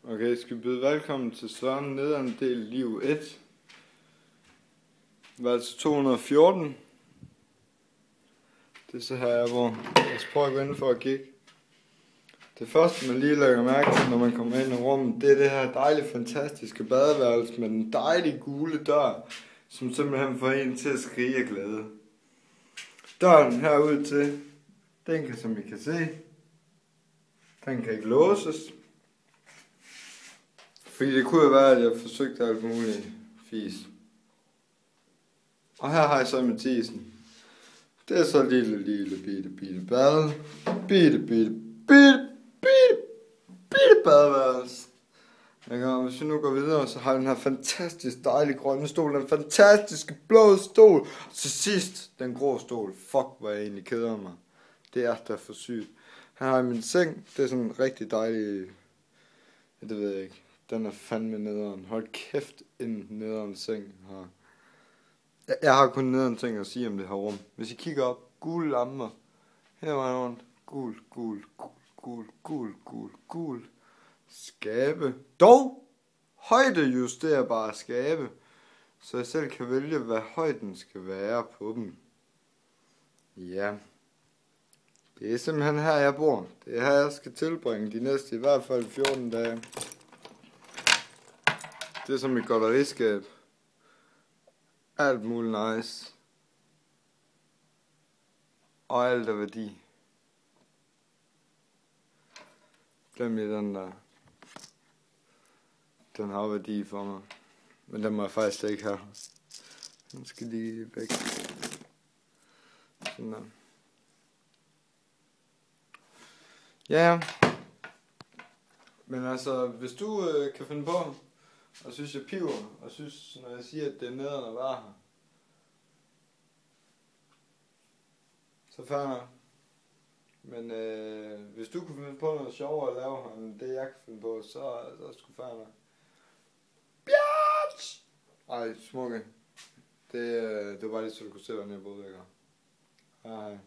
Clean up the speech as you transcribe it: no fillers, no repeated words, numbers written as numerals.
Okay, skal vi byde velkommen til Søren nederen del liv 1. Værelse 214. Det er så her, hvor jeg skal prøve at gå ind for at kigge. Det første, man lige lægger mærke til, når man kommer ind i rummet, det er det her dejlige, fantastiske badeværelse med den dejlige gule dør, som simpelthen får en til at skrige af glæde. Døren herud til, den kan, som I kan se, den kan ikke låses. Fordi det kunne jo være, at jeg forsøgte alt muligt fis. Og her har jeg så Mathisen. Det er så lille bitte bad. Bitte badeværelse. Hvis vi nu går videre, så har vi den her fantastisk dejlige grønne stol. Den fantastiske blå stol. Og til sidst, den grå stol. Fuck, hvor jeg egentlig keder mig. Det er da for sygt. Her har jeg min seng. Det er sådan en rigtig dejlig... Det ved jeg ikke. Den er fandme nederen. Hold kæft, en nederen seng her. Jeg har kun nederen ting at sige om det her rum. Hvis I kigger op, gule lamper. Her var rundt. Gul. Skabe. Dog højdejusterbare skabe. Så jeg selv kan vælge, hvad højden skal være på dem. Ja. Det er simpelthen her, jeg bor. Det er her, jeg skal tilbringe de næste i hvert fald 14 dage. Det er som et godteriskab. Alt muligt nice. Og alt er værdi. Glem lige den der. Den har værdi for mig. Men den må jeg faktisk ikke have. Den skal lige væk. Sådan der. Ja. Men altså, hvis du kan finde på, og synes jeg piver, og synes, når jeg siger, at det er nederen at være her, så færdig. Men hvis du kunne finde på noget sjovere at lave her, end det jeg kan finde på, så er det sgu færdig. Bjørns! Ej, smukke. Det var bare lige så du kunne se, hvordan jeg boede væk her. Hej.